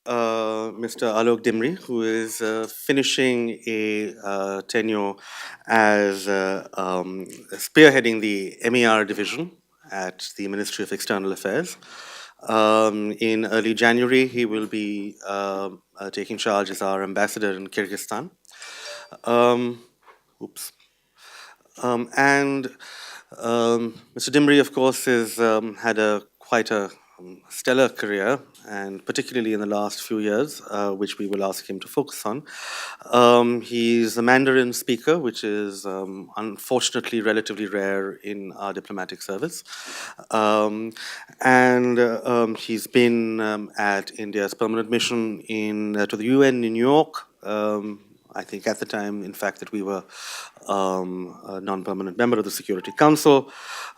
Mr. Alok Dimri, who is finishing a tenure as spearheading the MER division at the Ministry of External Affairs. In early January, he will be taking charge as our ambassador in Kyrgyzstan. Um, oops. And Mr. Dimri, of course, has had quite a stellar career, and particularly in the last few years, which we will ask him to focus on. He's a Mandarin speaker, which is unfortunately relatively rare in our diplomatic service. And he's been at India's permanent mission to the UN in New York. I think at the time, in fact, that we were a non-permanent member of the Security Council.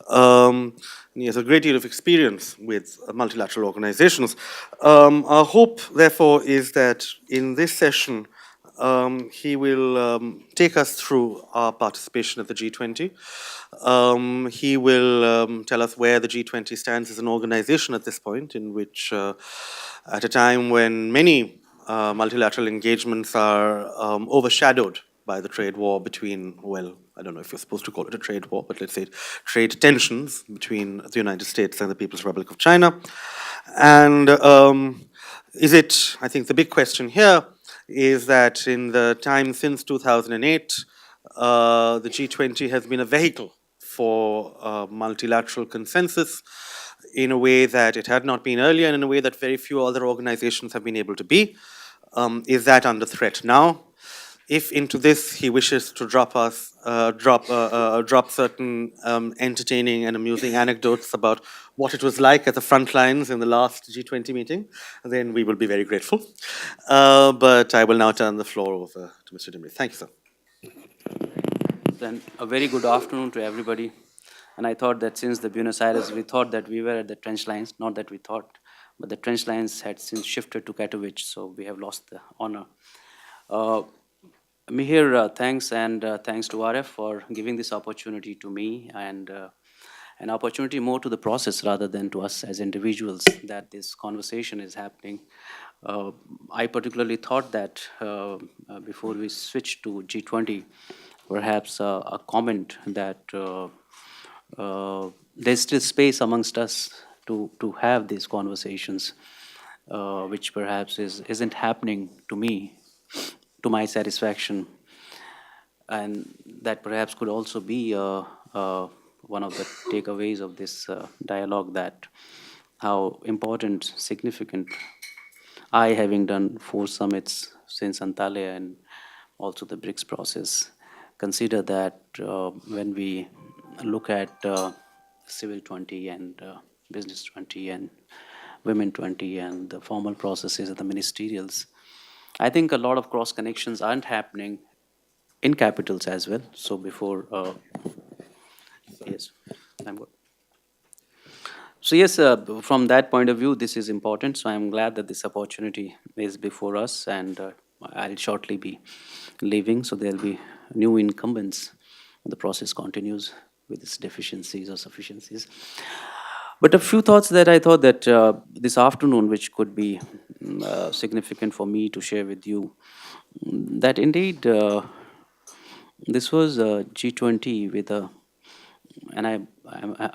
And he has a great deal of experience with multilateral organizations. Our hope, therefore, is that in this session, he will take us through our participation at the G20. He will tell us where the G20 stands as an organization at this point, in which, at a time when many multilateral engagements are overshadowed by the trade war between, well, I don't know if you're supposed to call it a trade war, but let's say trade tensions between the United States and the People's Republic of China. And I think the big question here is that in the time since 2008, the G20 has been a vehicle for multilateral consensus in a way that it had not been earlier and in a way that very few other organizations have been able to be. Is that under threat now? If into this he wishes to drop certain entertaining and amusing anecdotes about what it was like at the front lines in the last G20 meeting, then we will be very grateful. But I will now turn the floor over to Mr. Dimri. Thank you, sir. Then a very good afternoon to everybody. And I thought that since the Buenos Aires, we thought that we were at the trench lines, not that we thought, but the trench lines had since shifted to Katowice, so we have lost the honor. Mihir, thanks, and thanks to RF for giving this opportunity to me, and an opportunity more to the process rather than to us as individuals that this conversation is happening. I particularly thought that before we switch to G20, perhaps a comment that there's still space amongst us to have these conversations, which perhaps isn't happening to me, to my satisfaction, and that perhaps could also be one of the takeaways of this dialogue, that how important, significant, I, having done 4 summits since Antalya and also the BRICS process, consider that when we look at Civil 20 and Business 20 and Women 20 and the formal processes of the ministerials, I think a lot of cross connections aren't happening in capitals as well. So before, yes, I'm good. So yes, from that point of view, this is important. So I'm glad that this opportunity is before us, and I'll shortly be leaving. So there'll be new incumbents. The process continues with its deficiencies or sufficiencies. But a few thoughts that I thought that this afternoon, which could be significant for me to share with you, that indeed this was a G20 with a, and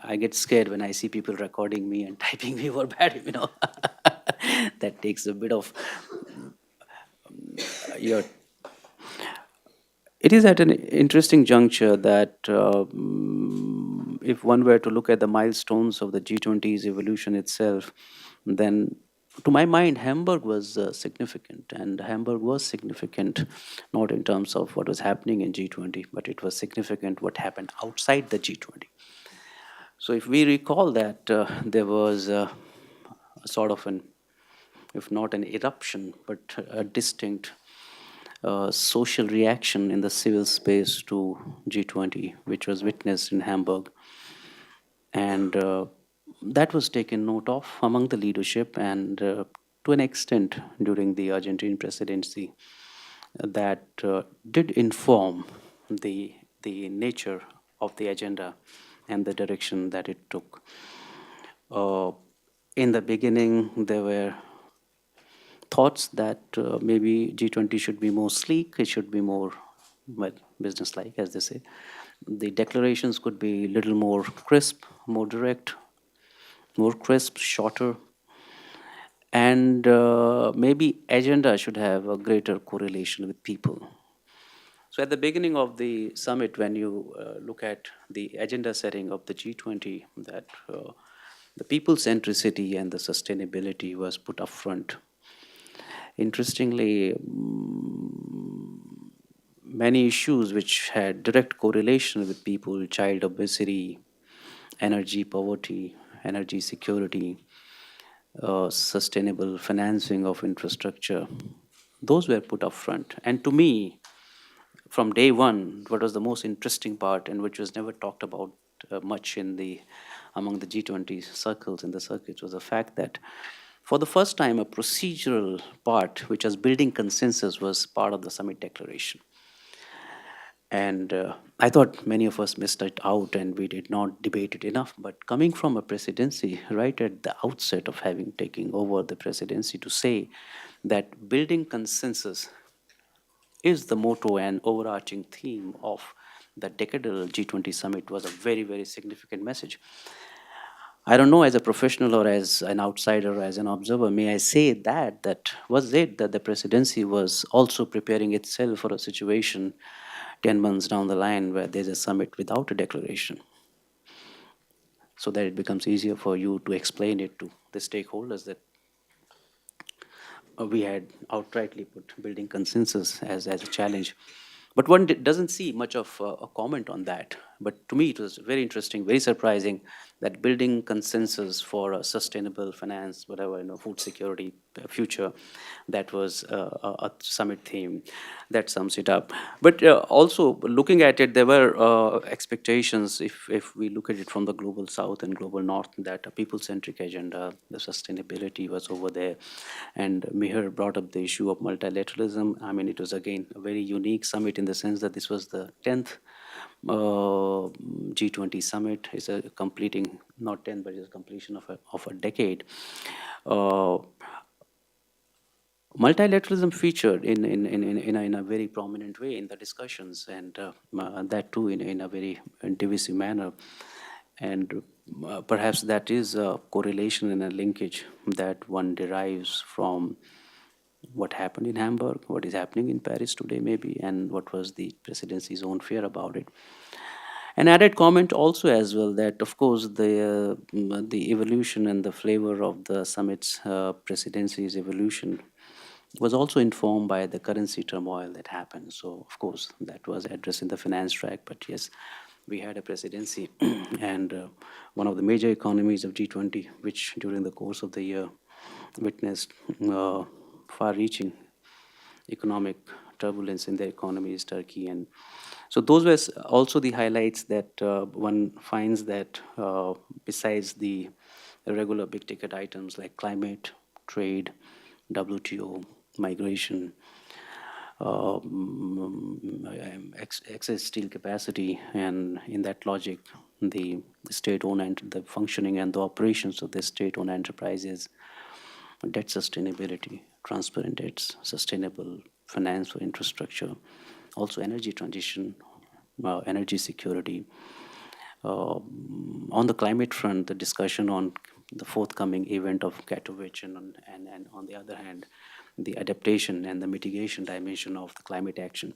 I get scared when I see people recording me and typing me verbatim, you know. That takes a bit of your. It is at an interesting juncture that if one were to look at the milestones of the G20's evolution itself, then to my mind, Hamburg was significant, and Hamburg was significant, not in terms of what was happening in G20, but it was significant what happened outside the G20. So if we recall that there was a sort of an, if not an eruption, but a distinct social reaction in the civil space to G20, which was witnessed in Hamburg. And that was taken note of among the leadership, and to an extent during the Argentine presidency, that did inform the nature of the agenda and the direction that it took. In the beginning, there were thoughts that maybe G20 should be more sleek, it should be more, well, business-like, as they say. The declarations could be a little more crisp, more direct, more crisp, shorter, and maybe agenda should have a greater correlation with people. So at the beginning of the summit, when you look at the agenda setting of the G20, that the people centricity and the sustainability was put up front. Interestingly, many issues which had direct correlation with people, child obesity, energy poverty, energy security, sustainable financing of infrastructure, those were put up front. And to me, from day one, what was the most interesting part, and which was never talked about much in the among the G20 circles in the circuits, was the fact that for the first time, a procedural part, which was building consensus, was part of the summit declaration. And I thought many of us missed it out and we did not debate it enough. But coming from a presidency, right at the outset of having taken over the presidency, to say that building consensus is the motto and overarching theme of the decadal G20 summit was a very, very significant message. I don't know, as a professional or as an outsider or as an observer, may I say that was it that the presidency was also preparing itself for a situation 10 months down the line where there's a summit without a declaration, so that it becomes easier for you to explain it to the stakeholders that we had outrightly put building consensus as a challenge. But one doesn't see much of a comment on that. But to me, it was very interesting, very surprising that building consensus for a sustainable finance, whatever, food security, future, that was a summit theme. That sums it up. But also looking at it, there were expectations, if we look at it from the global south and global north, that a people-centric agenda, the sustainability was over there. And Mihir brought up the issue of multilateralism. I mean, it was again a very unique summit in the sense that this was the 10th G20 summit. It's a completing, not 10, but it's a completion of a decade. Uh, Multilateralism featured in a very prominent way in the discussions, and that too in a very divisive manner. And perhaps that is a correlation and a linkage that one derives from what happened in Hamburg, what is happening in Paris today, maybe, and what was the presidency's own fear about it. An added comment also as well that, of course, the evolution and the flavor of the summit's presidency's evolution was also informed by the currency turmoil that happened. So, of course, that was addressed in the finance track. But yes, we had a presidency and one of the major economies of G20, which during the course of the year witnessed far-reaching economic turbulence in the economy is Turkey. And so those were also the highlights that one finds that besides the regular big ticket items like climate, trade, WTO, migration, excess steel capacity, and in that logic, the state-owned and the functioning and the operations of the state-owned enterprises, debt sustainability, transparent debts, sustainable finance for infrastructure, also energy transition, energy security. On the climate front, the discussion on the forthcoming event of Katowice, and on the other hand, the adaptation and the mitigation dimension of the climate action.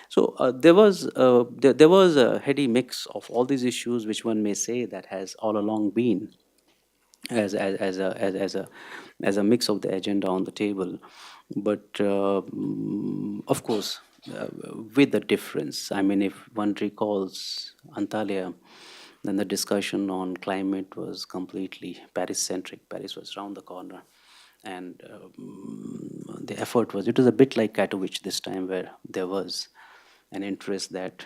So there was a heady mix of all these issues, which one may say that has all along been as a mix of the agenda on the table, but of course, with a difference. I mean, if one recalls Antalya, then the discussion on climate was completely Paris-centric. Paris was around the corner, and the effort was, it was a bit like Katowice this time, where there was an interest that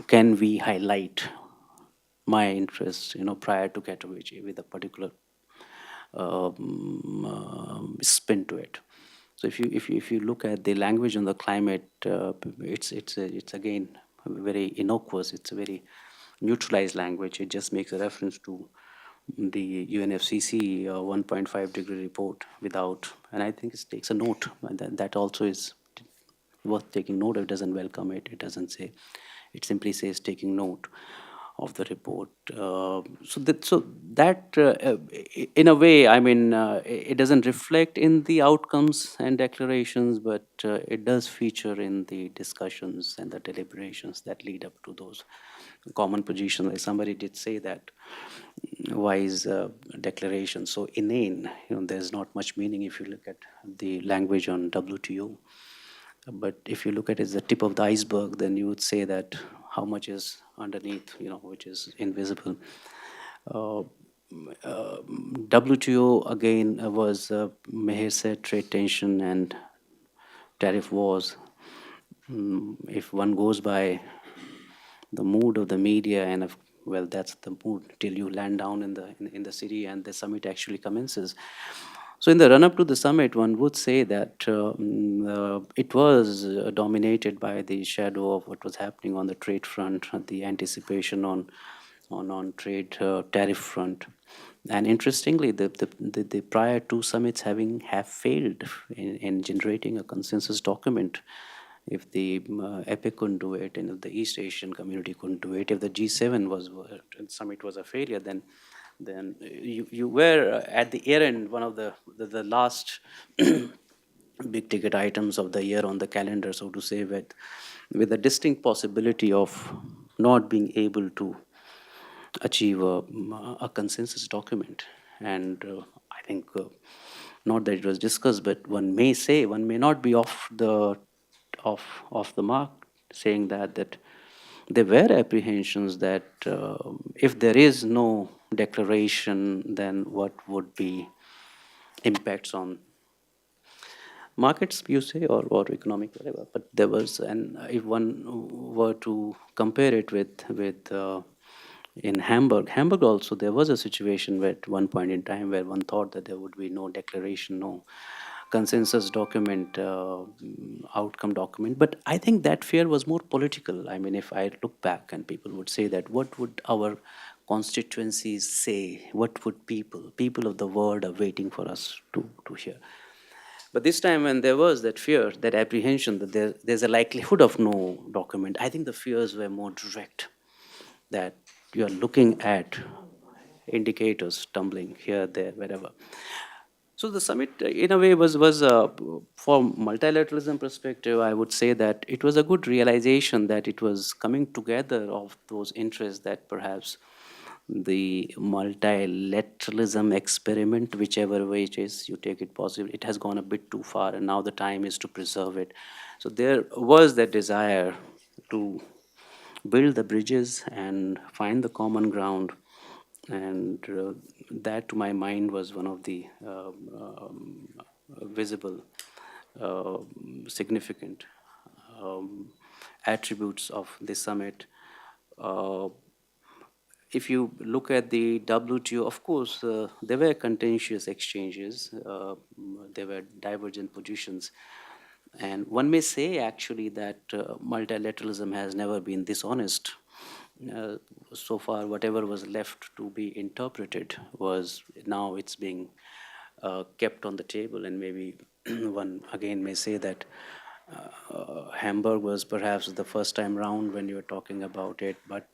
can we highlight my interests, prior to Katowice with a particular spin to it. So if you look at the language on the climate, it's again very innocuous. It's a very neutralized language. It just makes a reference to the UNFCCC 1.5-degree report without, and I think it takes a note, and that also is worth taking note of. It doesn't welcome it. It doesn't say. It simply says taking note of the report. In a way, I mean, it doesn't reflect in the outcomes and declarations, but it does feature in the discussions and the deliberations that lead up to those common positions. Like somebody did say that, why is declaration so inane? There's not much meaning if you look at the language on WTO. But if you look at it as the tip of the iceberg, then you would say that how much is underneath, which is invisible. Uh, WTO again was, Meher said, trade tension and tariff wars. If one goes by the mood of the media, and well, that's the mood till you land down in the city and the summit actually commences. So in the run up to the summit, one would say that it was dominated by the shadow of what was happening on the trade front, the anticipation on trade tariff front. And interestingly, the prior two summits have failed in generating a consensus document. If the EPIC couldn't do it, and if the East Asian community couldn't do it, if the G7 summit was a failure, then you were at the year end, one of the last big ticket items of the year on the calendar, so to say, with a distinct possibility of not being able to achieve a consensus document. And I think, not that it was discussed, but one may say, one may not be off the mark, saying that there were apprehensions that if there is no declaration, then what would be impacts on markets, you say, or economic, whatever. But there was, and if one were to compare it with in Hamburg also there was a situation where at one point in time where one thought that there would be no declaration, no consensus document, outcome document. But I think that fear was more political. I mean, if I look back and people would say that, what would our constituencies say? What would people of the world are waiting for us to hear? But this time, when there was that fear, that apprehension that there's a likelihood of no document, I think the fears were more direct, that you are looking at indicators tumbling here, there, wherever. So the summit, in a way, was from multilateralism perspective, I would say that it was a good realization that it was coming together of those interests that perhaps the multilateralism experiment, whichever way it is, you take it positive, it has gone a bit too far, and now the time is to preserve it. So there was that desire to build the bridges and find the common ground, and that, to my mind, was one of the visible, uh, significant um, attributes of this summit. Uh, if you look at the WTO, of course, there were contentious exchanges, there were divergent positions. And one may say actually that multilateralism has never been dishonest. Uh, so far, whatever was left to be interpreted was, now it's being kept on the table. And maybe one again may say that Hamburg was perhaps the first time round when you were talking about it, but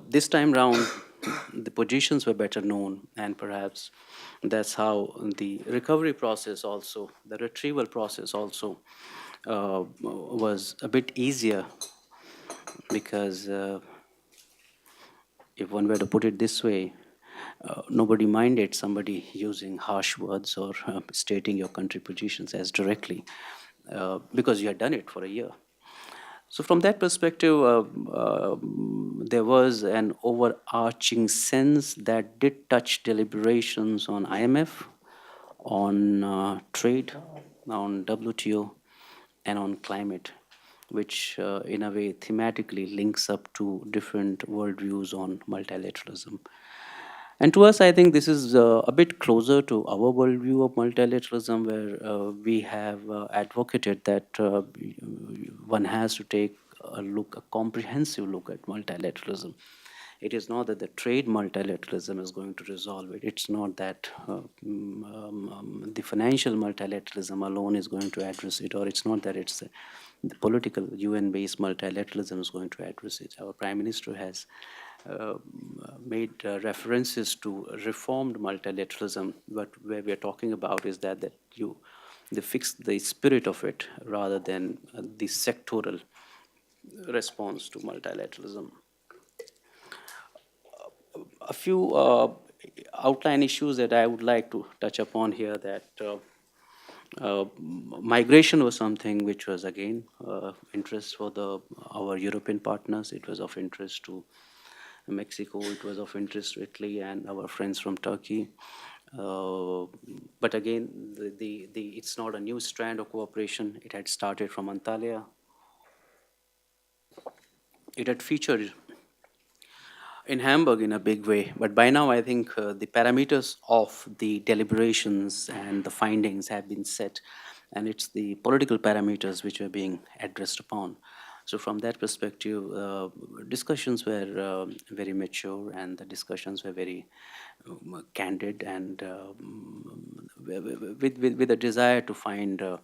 this time round, the positions were better known, and perhaps that's how the recovery process also, the retrieval process also, was a bit easier, because if one were to put it this way, nobody minded somebody using harsh words or stating your country positions as directly, because you had done it for a year. So from that perspective, there was an overarching sense that did touch deliberations on IMF, on trade, on WTO, and on climate, which in a way thematically links up to different worldviews on multilateralism. And to us, I think this is a bit closer to our worldview of multilateralism, where we have advocated that one has to take a comprehensive look at multilateralism. It is not that the trade multilateralism is going to resolve it. It's not that the financial multilateralism alone is going to address it, or it's not that it's the political UN-based multilateralism is going to address it. Our Prime Minister has uh, made references to reformed multilateralism, but where we are talking about is that you they fix the spirit of it rather than the sectoral response to multilateralism. A few outline issues that I would like to touch upon here, that migration was something which was again interest for the our European partners. It was of interest to Mexico. It was of interest to Italy and our friends from Turkey. Uh, but again, it's not a new strand of cooperation. It had started from Antalya. It had featured in Hamburg in a big way. But by now, I think the parameters of the deliberations and the findings have been set, and it's the political parameters which are being addressed upon. So, from that perspective, discussions were very mature, and the discussions were very candid, and with a desire to find uh,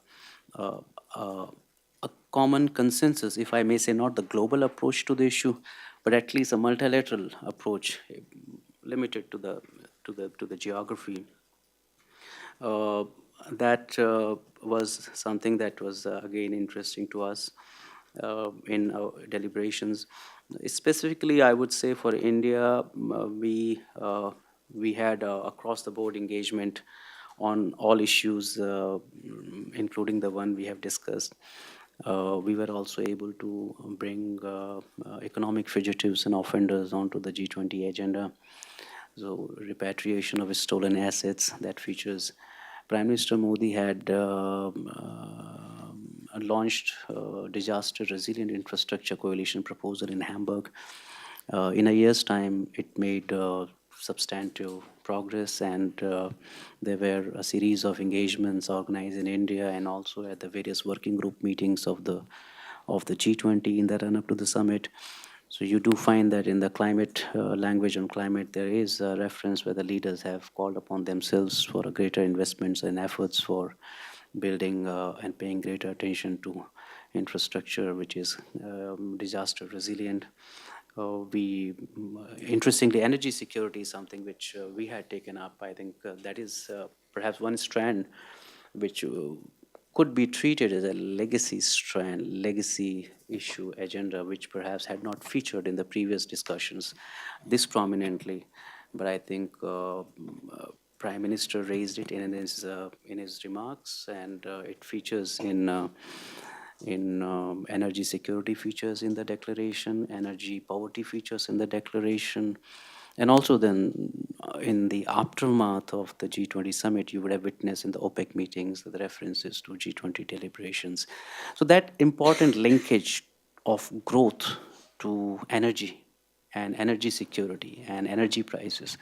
uh, a common consensus, if I may say, not the global approach to the issue, but at least a multilateral approach, limited to the geography. Uh, that was something that was again interesting to us in our deliberations. Specifically, I would say for India, we had across the board engagement on all issues, including the one we have discussed. We were also able to bring economic fugitives and offenders onto the G20 agenda. So repatriation of stolen assets, that features. Prime Minister Modi had launched disaster resilient infrastructure coalition proposal in Hamburg. In a year's time, it made substantive progress, and there were a series of engagements organized in India and also at the various working group meetings of the G20 in the run up to the summit. So you do find that in the climate language on climate, there is a reference where the leaders have called upon themselves for a greater investments and efforts for building and paying greater attention to infrastructure which is disaster resilient. Interestingly, energy security is something which we had taken up. I think that is perhaps one strand which could be treated as a legacy strand, legacy issue agenda, which perhaps had not featured in the previous discussions this prominently. But I think Prime Minister raised it in his remarks, and it features in energy security features in the declaration, energy poverty features in the declaration, and also then in the aftermath of the G20 summit, you would have witnessed in the OPEC meetings the references to G20 deliberations. So that important linkage of growth to energy and energy security and energy prices,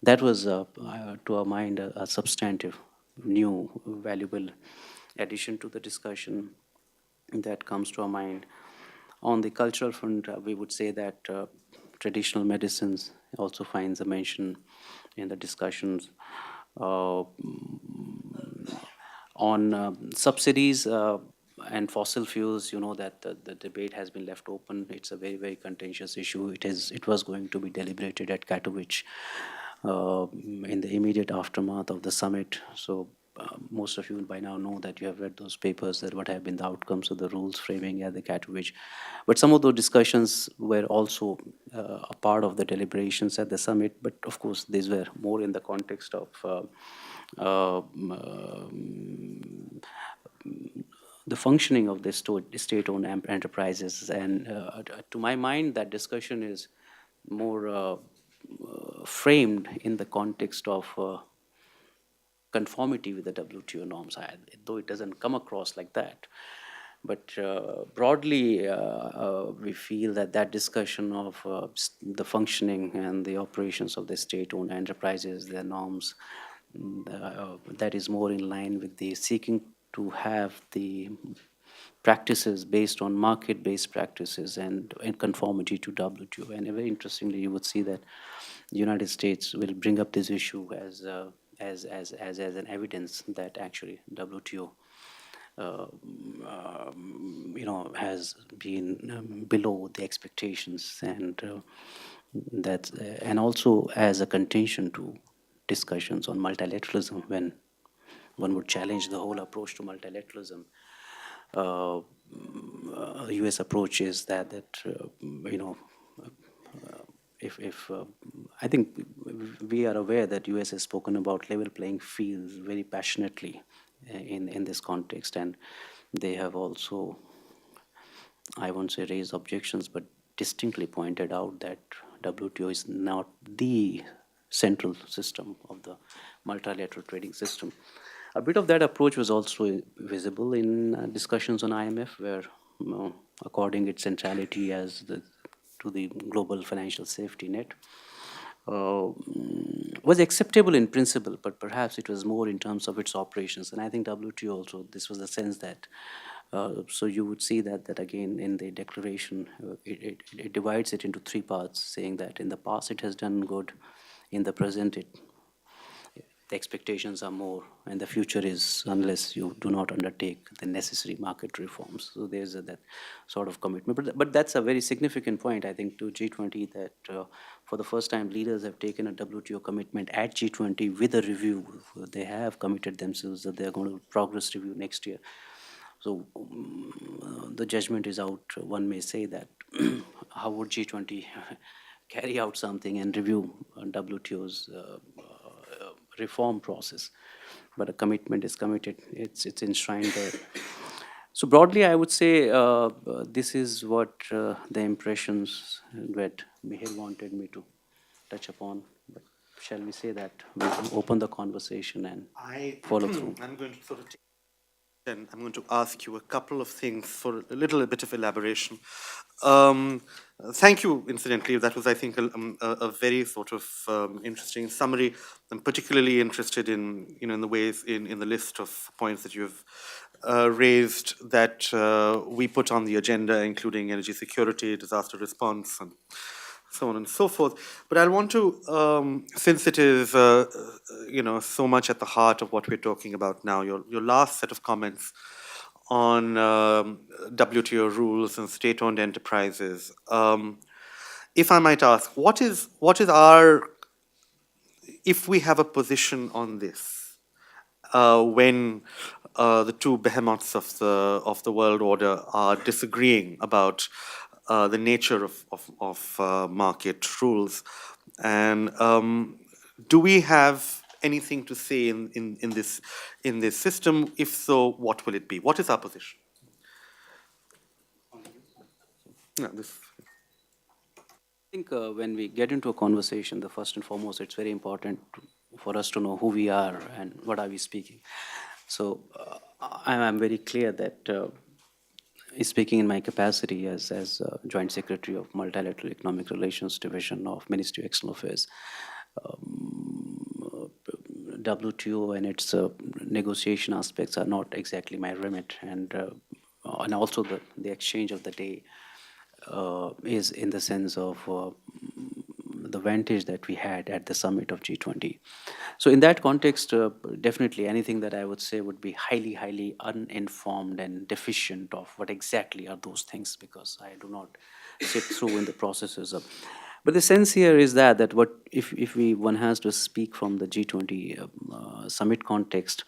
that was, to our mind, a substantive, new, valuable addition to the discussion that comes to our mind. On the cultural front, we would say that traditional medicines also finds a mention in the discussions. Uh, on subsidies and fossil fuels, you know that the debate has been left open. It's a very, very contentious issue. It was going to be deliberated at Katowice in the immediate aftermath of the summit. So most of you by now know that you have read those papers, that what have been the outcomes of the rules framing at the Katowice. But some of those discussions were also a part of the deliberations at the summit. But of course, these were more in the context of uh, the functioning of the state-owned enterprises. And to my mind, that discussion is more framed in the context of conformity with the WTO norms, though it doesn't come across like that. But broadly, we feel that that discussion of the functioning and the operations of the state-owned enterprises, their norms, that is more in line with the seeking to have the practices based on market-based practices and in conformity to WTO. And very interestingly, you would see that the United States will bring up this issue as an evidence that actually WTO has been below the expectations, and and also as a contention to discussions on multilateralism when one would challenge the whole approach to multilateralism. Uh, U.S. approach is if I think we are aware that U.S. has spoken about level playing fields very passionately in this context, and they have also, I won't say raised objections, but distinctly pointed out that WTO is not the central system of the multilateral trading system. A bit of that approach was also visible in discussions on IMF, where, according its centrality as to the global financial safety net, was acceptable in principle, but perhaps it was more in terms of its operations. And I think WTO also, this was the sense that, so you would see that again in the declaration, it divides it into three parts, saying that in the past it has done good, in the present the expectations are more, and the future is unless you do not undertake the necessary market reforms. So there's that sort of commitment. But that's a very significant point, I think, to G20, that for the first time leaders have taken a WTO commitment at G20 with a review. They have committed themselves that they're going to progress review next year. So the judgment is out, one may say, that how would G20 carry out something and review WTO's reform process? But a commitment is committed, it's enshrined there. So broadly, I would say this is what the impressions that Mihail wanted me to touch upon. But shall we say that we open the conversation and follow through? I'm going to sort of and I'm going to ask you a couple of things for a little bit of elaboration. Um, Thank you, incidentally. That was, I think, a very sort of interesting summary. I'm particularly interested in, in the ways in the list of points that you've raised that we put on the agenda, including energy security, disaster response, and so on and so forth. But I want to, since it is, so much at the heart of what we're talking about now, your last set of comments on WTO rules and state-owned enterprises. If I might ask, what is our, if we have a position on this, when the two behemoths of the world order are disagreeing about the nature of market rules, and do we have anything to say in this system? If so, what will it be? What is our position? No, this. I think when we get into a conversation, the first and foremost, it's very important for us to know who we are and what are we speaking. So I'm very clear that speaking in my capacity as Joint Secretary of Multilateral Economic Relations Division of Ministry of External Affairs, WTO and its negotiation aspects are not exactly my remit, and also the exchange of the day is in the sense of the vantage that we had at the summit of G20. So in that context, definitely anything that I would say would be highly, highly uninformed and deficient of what exactly are those things, because I do not sit through in the processes of. But the sense here is that what if one has to speak from the G20 summit context,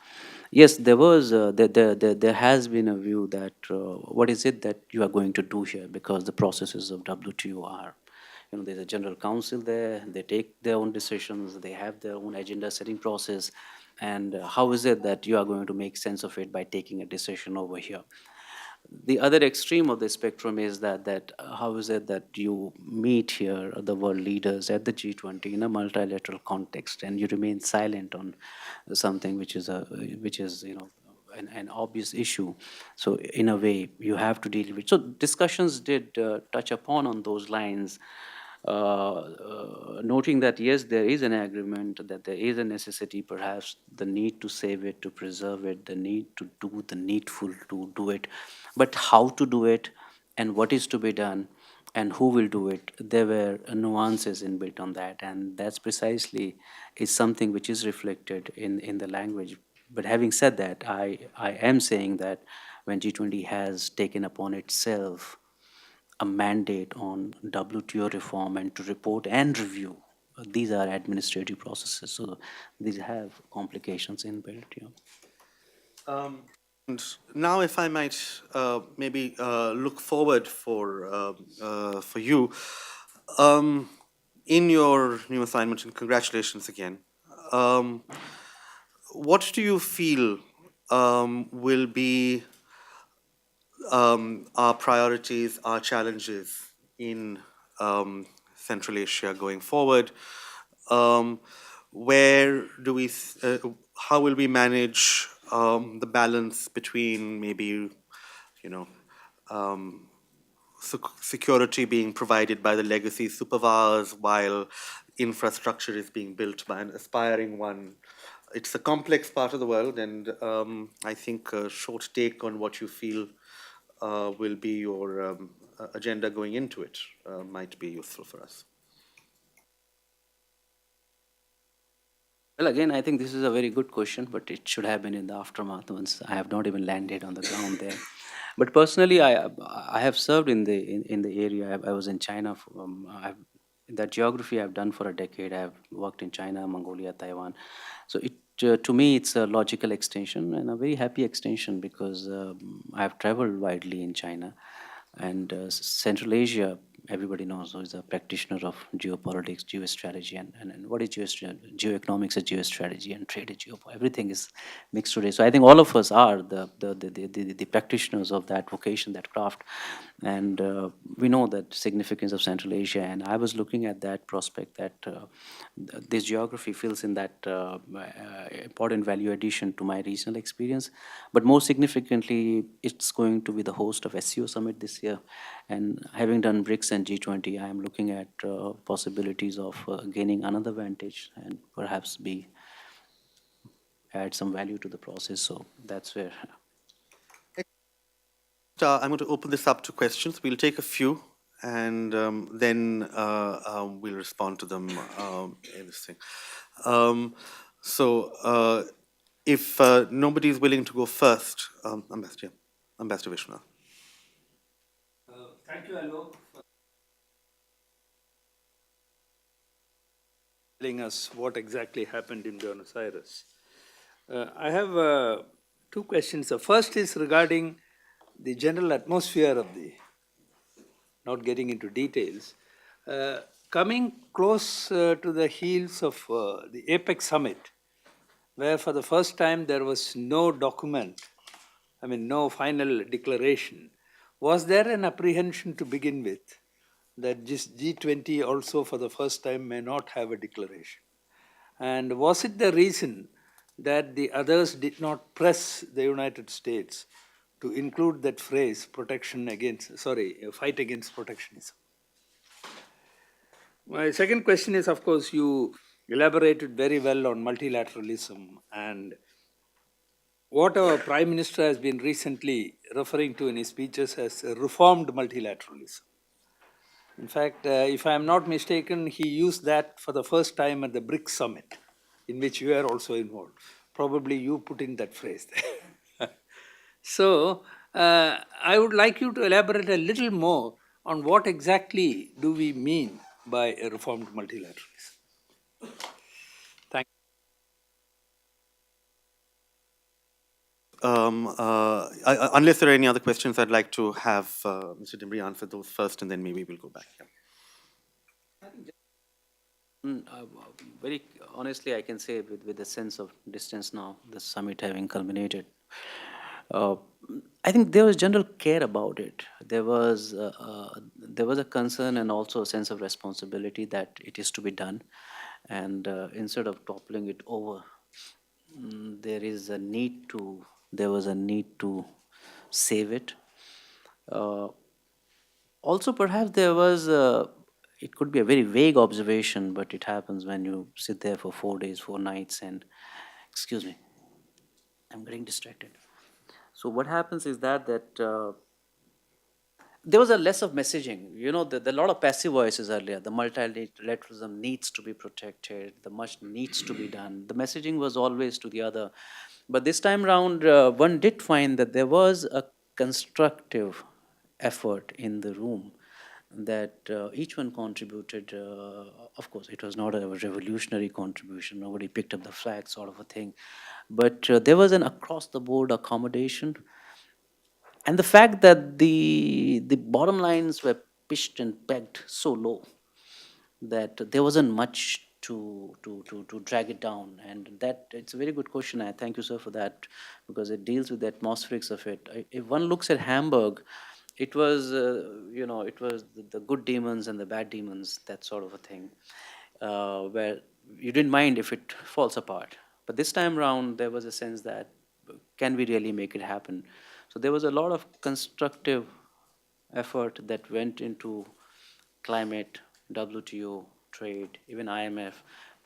yes, there has been a view that what is it that you are going to do here, because the processes of WTO are, there's a general council there, they take their own decisions, they have their own agenda setting process, and how is it that you are going to make sense of it by taking a decision over here? The other extreme of the spectrum is that how is it that you meet here the world leaders at the G20 in a multilateral context, and you remain silent on something which is an obvious issue. So in a way you have to deal with. So discussions did touch upon on those lines, noting that yes, there is an agreement, that there is a necessity, perhaps the need to save it, to preserve it, the need to do the needful to do it, but how to do it and what is to be done and who will do it, there were nuances inbuilt on that, and that's precisely is something which is reflected in the language. But having said that, I am saying that when G20 has taken upon itself a mandate on WTO reform and to report and review. These are administrative processes, so these have complications inbuilt. And now, if I might maybe look forward for you in your new assignment, and congratulations again. Um, what do you feel will be our priorities, our challenges in Central Asia going forward? Um, where do we, how will we manage the balance between maybe, you know, security being provided by the legacy superpowers while infrastructure is being built by an aspiring one? It's a complex part of the world, and I think a short take on what you feel will be your agenda going into it might be useful for us. Well, again, I think this is a very good question, but it should have been in the aftermath once I have not even landed on the ground there. But personally, I have served in the area. I was in China. That geography I've done for a decade. I've worked in China, Mongolia, Taiwan. So it to me it's a logical extension and a very happy extension because I've traveled widely in China and Central Asia. Everybody knows who is a practitioner of geopolitics, geostrategy, and what is geoeconomics, is geostrategy, and trade is everything is mixed today. So I think all of us are the practitioners of that vocation, that craft, and we know that significance of Central Asia. And I was looking at that prospect that this geography fills in that important value addition to my regional experience. But more significantly, it's going to be the host of SEO Summit this year. And having done BRICS and G20, I am looking at possibilities of gaining another vantage and perhaps be add some value to the process. So that's where. I'm going to open this up to questions. We'll take a few, and then we'll respond to them in this thing. So, if nobody is willing to go first, Ambassador Vishnu. Thank you, Alok, for telling us what exactly happened in Buenos Aires. I have two questions. The first is regarding the general atmosphere of the, not getting into details. Coming close to the heels of the APEC summit, where for the first time there was no document, I mean, no final declaration, was there an apprehension to begin with that this G20 also for the first time may not have a declaration? And was it the reason that the others did not press the United States to include that phrase, fight against protectionism? My second question is, of course, you elaborated very well on multilateralism and what our Prime Minister has been recently referring to in his speeches as reformed multilateralism. In fact, if I am not mistaken, he used that for the first time at the BRICS summit, in which you are also involved. Probably you put in that phrase there. So, I would like you to elaborate a little more on what exactly do we mean by a reformed multilateralism. Thank you. Unless there are any other questions, I'd like to have Mr. Dimbri answer those first, and then maybe we'll go back. Yeah. Very honestly, I can say with a sense of distance now, the summit having culminated, uh, I think there was general care about it. There was a concern and also a sense of responsibility that it is to be done, and instead of toppling it over, there was a need to save it. Uh, Also, perhaps there was it could be a very vague observation, but it happens when you sit there for 4 days, 4 nights, and excuse me, I'm getting distracted. So what happens is that there was a less of messaging. There are a lot of passive voices earlier. The multilateralism needs to be protected. The much needs to be done. The messaging was always to the other. But this time round, one did find that there was a constructive effort in the room, that each one contributed. Of course, it was not a revolutionary contribution. Nobody picked up the flag, sort of a thing. But there was an across the board accommodation, and the fact that the bottom lines were pitched and pegged so low that there wasn't much to drag it down. And that, it's a very good question. I thank you, sir, for that, because it deals with the atmospherics of it. If one looks at Hamburg, it was it was the good demons and the bad demons, that sort of a thing, where you didn't mind if it falls apart. But this time around, there was a sense that, can we really make it happen? So there was a lot of constructive effort that went into climate, WTO, trade, even IMF,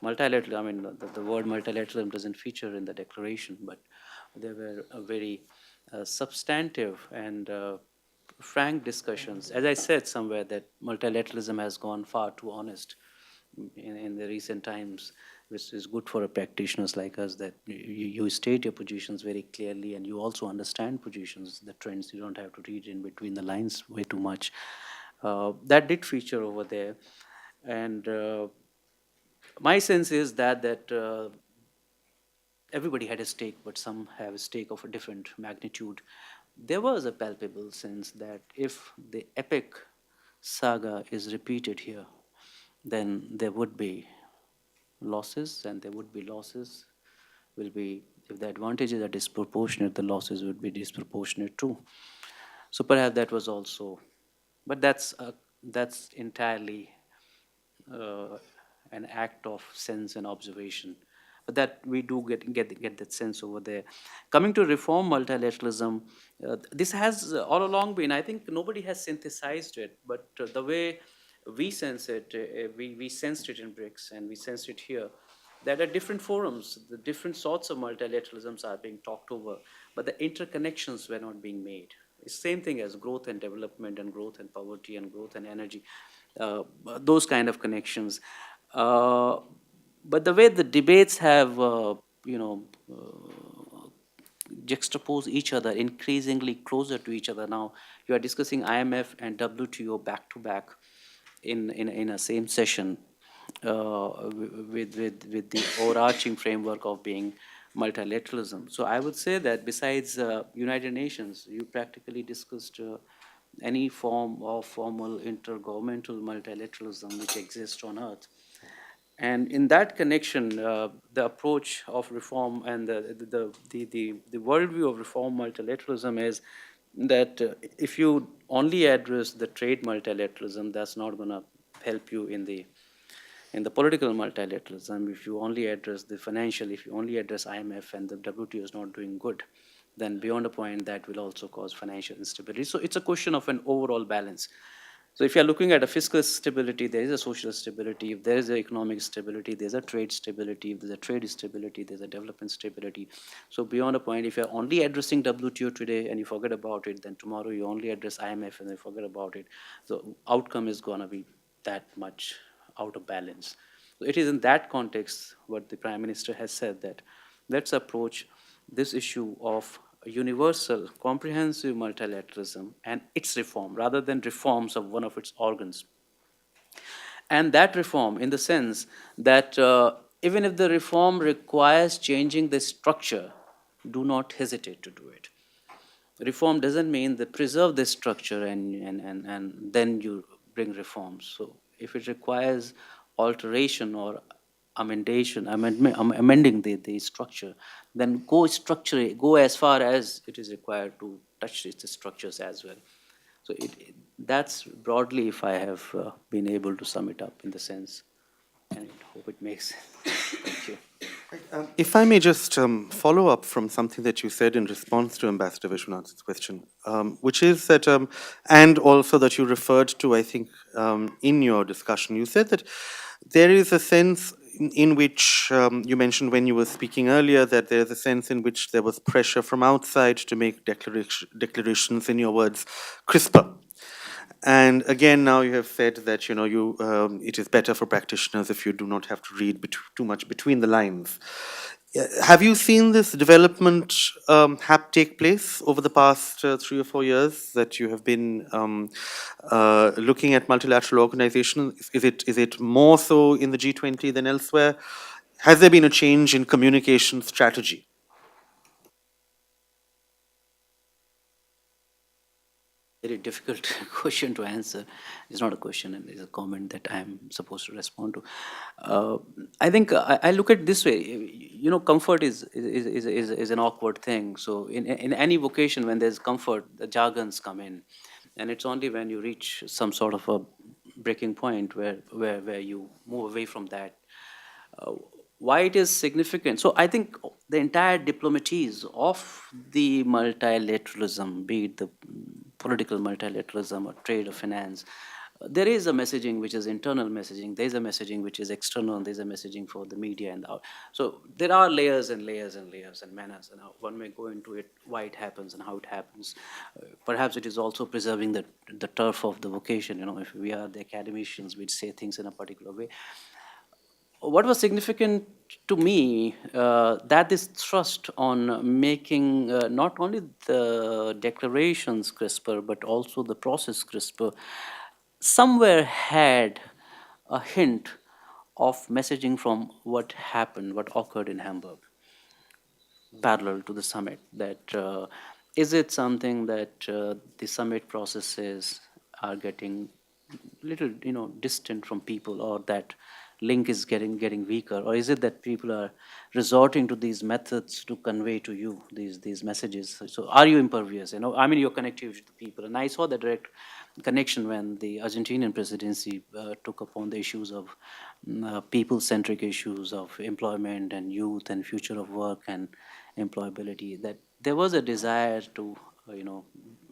multilateral. I mean, the word multilateralism doesn't feature in the declaration, but there were a very substantive and frank discussions. As I said somewhere, that multilateralism has gone far too honest in the recent times, which is good for a practitioners like us, that you state your positions very clearly, and you also understand positions, the trends. You don't have to read in between the lines way too much. That did feature over there, and my sense is that everybody had a stake, but some have a stake of a different magnitude. There was a palpable sense that if the epic saga is repeated here, then there would be losses, and there would be losses will be, if the advantages are disproportionate, the losses would be disproportionate too. So perhaps that was also, but that's entirely uh, an act of sense and observation. But that we do get that sense over there. Coming to reform multilateralism, this has all along been. I think nobody has synthesized it, but the way we sense it, we sensed it in BRICS, and we sensed it here. That at different forums, the different sorts of multilateralisms are being talked over, but the interconnections were not being made. It's same thing as growth and development, and growth and poverty, and growth and energy, those kind of connections. Uh, but the way the debates have, juxtapose each other, increasingly closer to each other. Now you are discussing IMF and WTO back to back in a same session, with the overarching framework of being multilateralism. So I would say that besides United Nations, you practically discussed any form of formal intergovernmental multilateralism which exists on Earth. And in that connection, the approach of reform and the worldview of reform multilateralism is that if you only address the trade multilateralism, that's not going to help you in the political multilateralism. If you only address the financial, if you only address IMF and the WTO is not doing good, then beyond a point that will also cause financial instability. So it's a question of an overall balance. So if you're looking at a fiscal stability, there is a social stability. If there is an economic stability, there's a trade stability. If there's a trade stability, there's a development stability. So beyond a point, if you're only addressing WTO today and you forget about it, then tomorrow you only address IMF and you forget about it. So outcome is going to be that much out of balance. So it is in that context what the Prime Minister has said, that let's approach this issue of universal, comprehensive multilateralism and its reform rather than reforms of one of its organs. And that reform, in the sense that even if the reform requires changing the structure, do not hesitate to do it. Reform doesn't mean that preserve the structure and then you bring reforms. So if it requires alteration or amending the structure, then go as far as it is required to touch its structures as well. So that's broadly, if I have been able to sum it up in the sense, and I hope it makes sense. Thank you. If I may just follow up from something that you said in response to Ambassador Vishwanath's question, which is that, and also that you referred to, I think, in your discussion, you said that there is a sense in which you mentioned when you were speaking earlier that there's a sense in which there was pressure from outside to make declarations, in your words, crisper. And again, now you have said that it is better for practitioners if you do not have to read too much between the lines. Have you seen this development take place over the past 3 or 4 years that you have been looking at multilateral organization? Is it more so in the G20 than elsewhere? Has there been a change in communication strategy? Very difficult question to answer. It's not a question, and it's a comment that I'm supposed to respond to. I think I look at it this way. Comfort is an awkward thing. So in any vocation, when there's comfort, the jargons come in, and it's only when you reach some sort of a breaking point where you move away from that. Uh, why it is significant? So I think the entire diplomacies of the multilateralism, be it the political multilateralism or trade or finance, there is a messaging which is internal messaging. There is a messaging which is external. There is a messaging for the media and the out. So there are layers and layers and layers and manners, and how one may go into it, why it happens and how it happens. Perhaps it is also preserving the turf of the vocation. If we are the academicians, we'd say things in a particular way. What was significant to me, that this thrust on making not only the declarations crisper but also the process crisper somewhere had a hint of messaging from what happened, what occurred in Hamburg, parallel to the summit. That is it something that the summit processes are getting little distant from people, or that link is getting weaker, or is it that people are resorting to these methods to convey to you these messages? So are you impervious? I mean, you're connected to people, and I saw the direct connection when the Argentinian presidency took upon the issues of people-centric issues of employment and youth and future of work and employability, that there was a desire to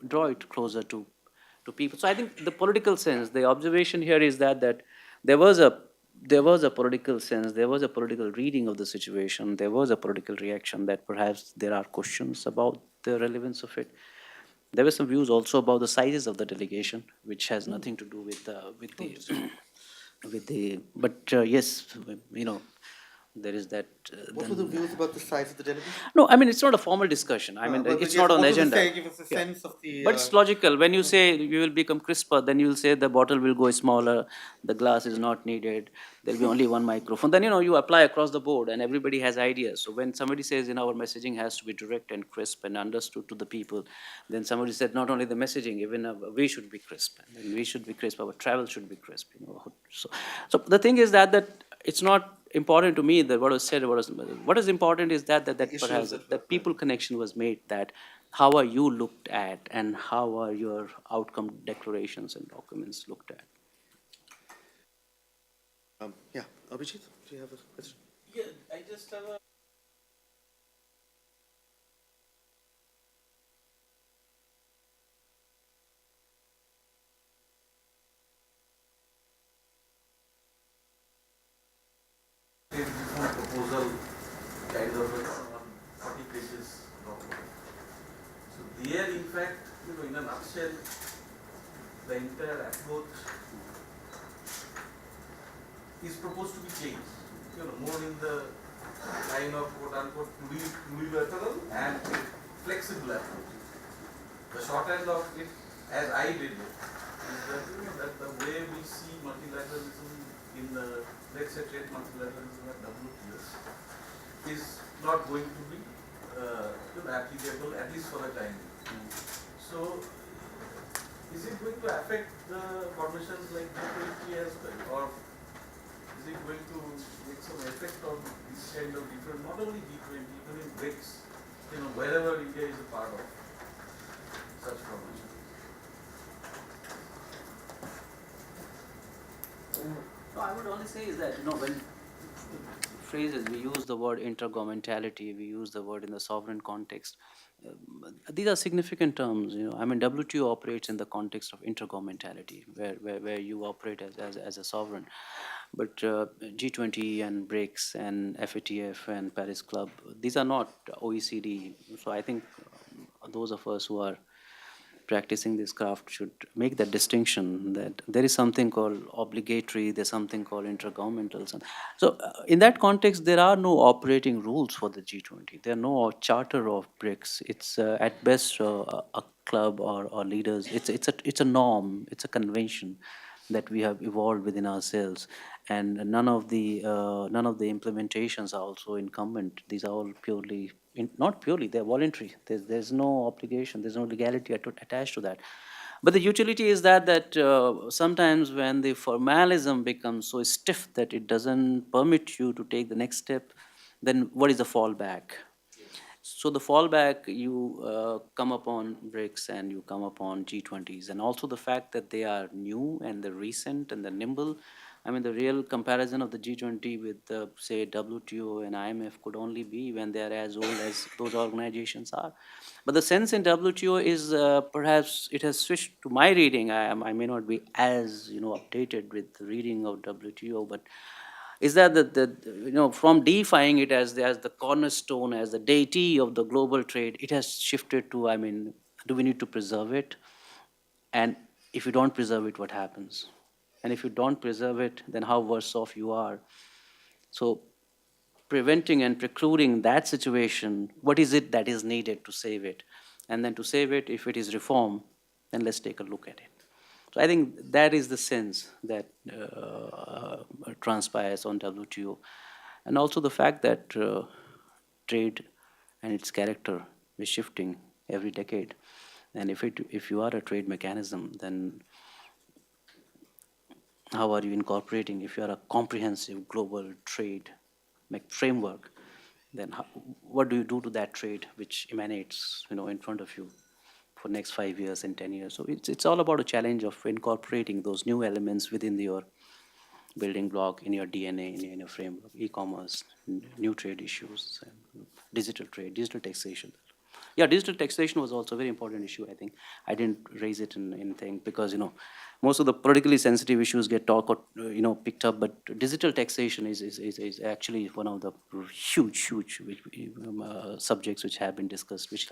draw it closer to people. So I think the political sense, the observation here is that there was a political sense, there was a political reading of the situation, there was a political reaction that perhaps there are questions about the relevance of it. There were some views also about the sizes of the delegation, which has nothing to do with the with the. But yes, there is that. What were the views about the size of the delegation? No, I mean, it's not a formal discussion. I mean, it's not on the agenda. Give us a Yeah. sense of the. But it's logical. When you say you will become crisper, then you will say the bottle will go smaller, the glass is not needed, there'll be only one microphone. Then, you apply across the board and everybody has ideas. So when somebody says, our messaging has to be direct and crisp and understood to the people, then somebody said not only the messaging, even we should be crisp. And we should be crisp, our travel should be crisp. So the thing is that it's not important to me that what was said, what is important is that perhaps that people connection was made, that how are you looked at and how are your outcome declarations and documents looked at. Yeah, Abhijit, do you have a question? Yeah, I just have a proposal kind of on 40 pages document. So there, in fact, in a nutshell, the entire approach is proposed to be changed. More in the line of quote unquote plurilateral and flexible approach. The short end of it, as I read it, is that the way we see multilateralism in the, let's say, trade multilateralism at WTO is not going to be applicable, at least for a time. So, is it going to affect the formations like G20 as well, or is it going to make some effect on this kind of different, not only G20, even in BRICS, wherever India is a part of such formations? No, I would only say is that, when phrases. We use the word intergovernmentality. We use the word in the sovereign context. These are significant terms. I mean, WTO operates in the context of intergovernmentality, where you operate as a sovereign. But G20 and BRICS and FATF and Paris Club, these are not OECD. So I think those of us who are practicing this craft should make that distinction that there is something called obligatory, there's something called intergovernmental. So, in that context, there are no operating rules for the G20. There are no charter of BRICS. It's at best a club or leaders. It's a norm. It's a convention that we have evolved within ourselves, and none of the implementations are also incumbent. These are all purely not purely, they're voluntary. There's no obligation, there's no legality attached to that. But the utility is that sometimes when the formalism becomes so stiff that it doesn't permit you to take the next step, then what is the fallback? So the fallback, you come upon BRICS and you come upon G20s, and also the fact that they are new and they're recent and they're nimble. I mean, the real comparison of the G20 with, say, WTO and IMF could only be when they are as old as those organizations are. But the sense in WTO is perhaps it has switched to my reading. I may not be as updated with the reading of WTO, but is that from deifying it as the cornerstone, as the deity of the global trade, it has shifted to, I mean, do we need to preserve it? And if you don't preserve it, what happens? And if you don't preserve it, then how worse off you are. So preventing and precluding that situation, what is it that is needed to save it? And then to save it, if it is reform, then let's take a look at it. So I think that is the sense that transpires on WTO. And also the fact that trade and its character is shifting every decade. And if you are a trade mechanism, then how are you incorporating? If you are a comprehensive global trade framework, then what do you do to that trade which emanates, in front of you for next 5 years and 10 years? So it's all about a challenge of incorporating those new elements within your building block, in your DNA, in your framework, e-commerce, new trade issues, digital trade, digital taxation. Yeah, digital taxation was also a very important issue, I think. I didn't raise it in thing because, most of the politically sensitive issues get talked or, picked up, but digital taxation is actually one of the huge subjects which have been discussed, which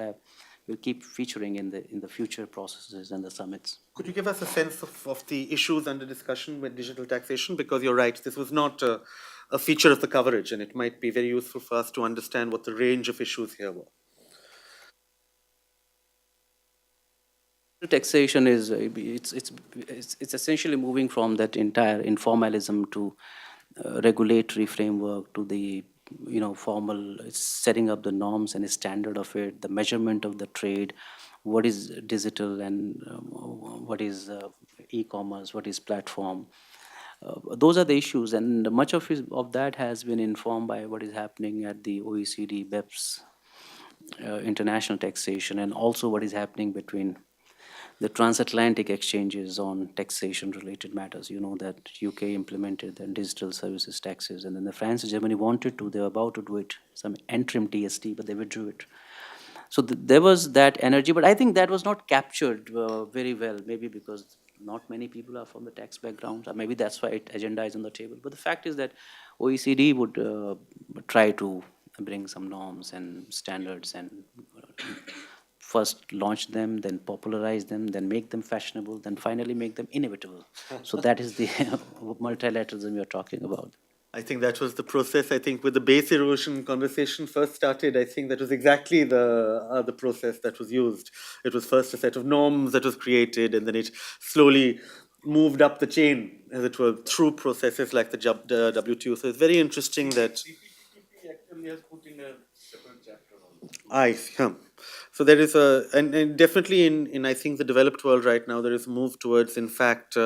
will keep featuring in the future processes and the summits. Could you give us a sense of the issues under discussion with digital taxation? Because you're right, this was not a feature of the coverage, and it might be very useful for us to understand what the range of issues here were. Taxation is it's essentially moving from that entire informalism to regulatory framework to the formal setting up the norms and the standard of it, the measurement of the trade, what is digital and what is e-commerce, what is platform. Those are the issues, and much of that has been informed by what is happening at the OECD, BEPS, international taxation, and also what is happening between the transatlantic exchanges on taxation related matters. You know that UK implemented the digital services taxes, and then the France and Germany wanted to, they were about to do it, some interim DST, but they withdrew it. So there was that energy, but I think that was not captured very well, maybe because not many people are from the tax background, or maybe that's why agenda is on the table. But the fact is that OECD would try to bring some norms and standards and first launch them, then popularize them, then make them fashionable, then finally make them inevitable. So that is the multilateralism you're talking about. I think that was the process. I think with the base erosion conversation first started, I think that was exactly the process that was used. It was first a set of norms that was created, and then it slowly moved up the chain, as it were, through processes like the WTO. So it's very interesting that CPTPP actually has put in a separate chapter on I yeah. So there is and definitely in I think the developed world right now there is a move towards, in fact,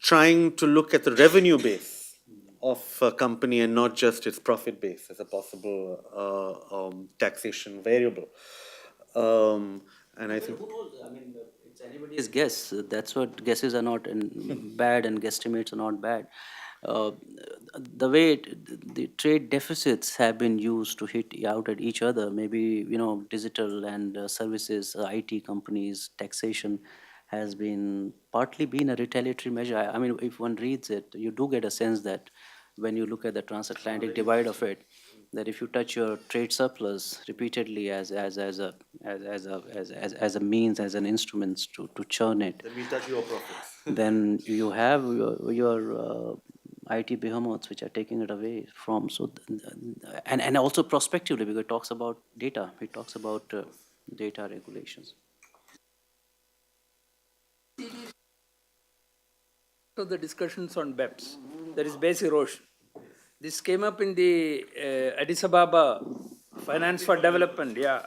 trying to look at the revenue base of a company and not just its profit base as a possible taxation variable. And I think Who knows? I mean, it's anybody's guess. That's what guesses are not bad, and guesstimates are not bad. Uh, the way the trade deficits have been used to hit out at each other. Maybe, digital and services, IT companies, taxation has been partly been a retaliatory measure. I mean, if one reads it, you do get a sense that when you look at the transatlantic divide of it, that if you touch your trade surplus repeatedly as a means, as an instrument to churn it, Then we'll touch your profits. then you have your IT behemoths which are taking it away from. So, and also prospectively, because it talks about data, it talks about data regulations. So the discussions on BEPS, there is base erosion. This came up in the Addis Ababa Finance for Development, yeah.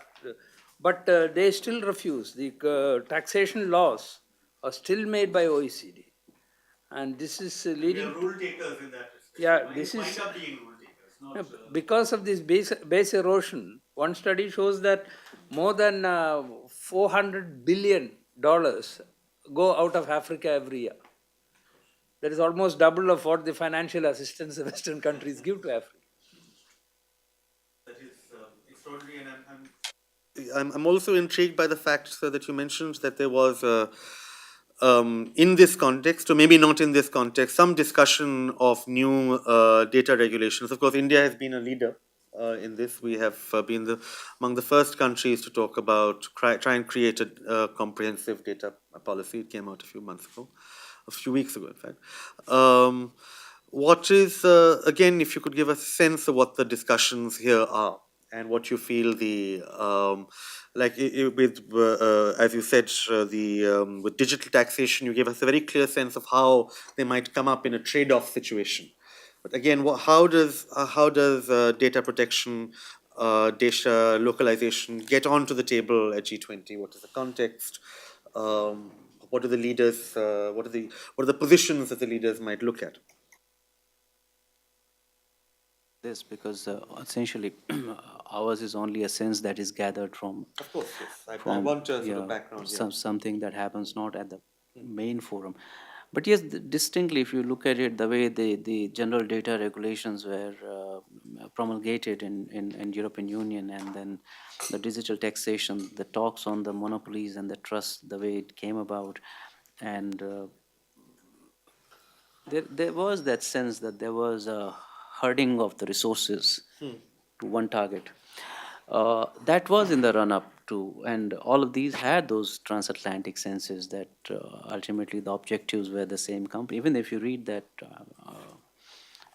But they still refuse. The taxation laws are still made by OECD. And this is leading. Rule takers in that respect. Yeah, this is. Wind up being rule takers, Yeah, not. because of this base erosion, one study shows that more than $400 billion go out of Africa every year. That is almost double of what the financial assistance the Western countries give to Africa. That is extraordinary, and I'm also intrigued by the fact, sir, that you mentioned that there was, in this context, or maybe not in this context, some discussion of new data regulations. Of course, India has been a leader in this. We have been among the first countries to talk about try and create a comprehensive data policy. It came out a few weeks ago, in fact. What is, again, if you could give a sense of what the discussions here are, and what you feel the with as you said, with digital taxation, you gave us a very clear sense of how they might come up in a trade-off situation. But again, how does data protection, data localization get onto the table at G20? What is the context? What are the leaders? What are the positions that the leaders might look at? This because essentially ours is only a sense that is gathered from Of course, yes. I want a sort of background. something that happens not at the main forum. But yes, distinctly, if you look at it, the way the general data regulations were promulgated in European Union, and then the digital taxation, the talks on the monopolies and the trust, the way it came about, and there was that sense that there was a herding of the resources to one target. That was in the run up to, and all of these had those transatlantic senses that ultimately the objectives were the same company. Even if you read that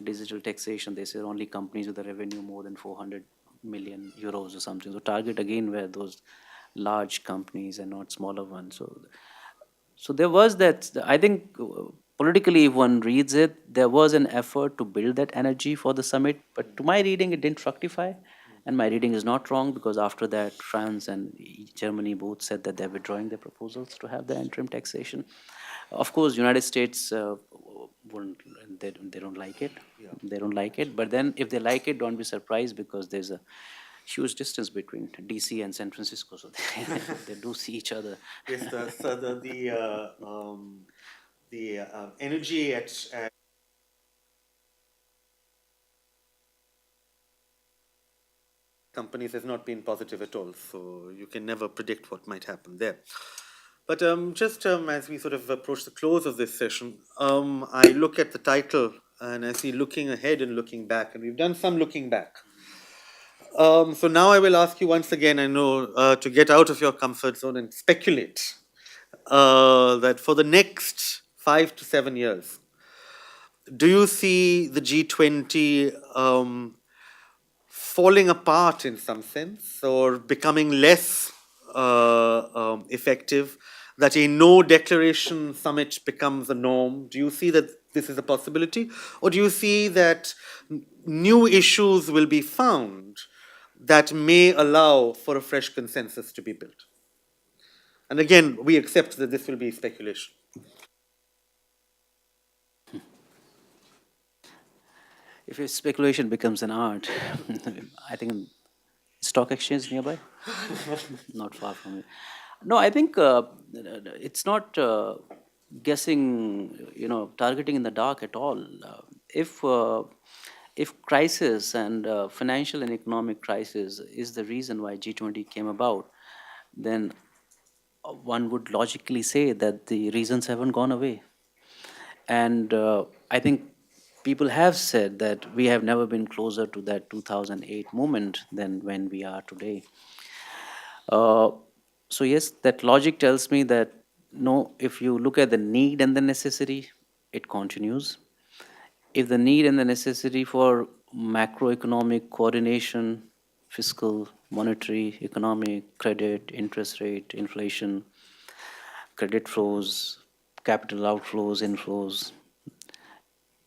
digital taxation, they say only companies with a revenue more than 400 million euros or something. So target again were those large companies and not smaller ones. So there was that. I think politically, if one reads it, there was an effort to build that energy for the summit. But to my reading, it didn't fructify. And my reading is not wrong, because after that, France and Germany both said that they're withdrawing their proposals to have the interim taxation. Of course, United States wouldn't. They don't like it. They don't like it. But then, if they like it, don't be surprised, because there's a huge distance between DC and San Francisco, so they do see each other. Yes, so the energy at companies has not been positive at all. So you can never predict what might happen there. But just as we sort of approach the close of this session, I look at the title and I see looking ahead and looking back, and we've done some looking back. So now I will ask you once again, I know, to get out of your comfort zone and speculate that for the next 5 to 7 years, do you see the G20 falling apart in some sense, or becoming less effective, that a no declaration summit becomes a norm? Do you see that this is a possibility? Or do you see that new issues will be found that may allow for a fresh consensus to be built? And again, we accept that this will be speculation. If speculation becomes an art, I think stock exchange nearby, not far from it. No, I think it's not guessing, targeting in the dark at all. If If crisis and financial and economic crisis is the reason why G20 came about, then one would logically say that the reasons haven't gone away. And I think people have said that we have never been closer to that 2008 moment than when we are today. Uh, so yes, that logic tells me that no, if you look at the need and the necessity, it continues. If the need and the necessity for macroeconomic coordination, fiscal, monetary, economic, credit, interest rate, inflation, credit flows, capital outflows, inflows,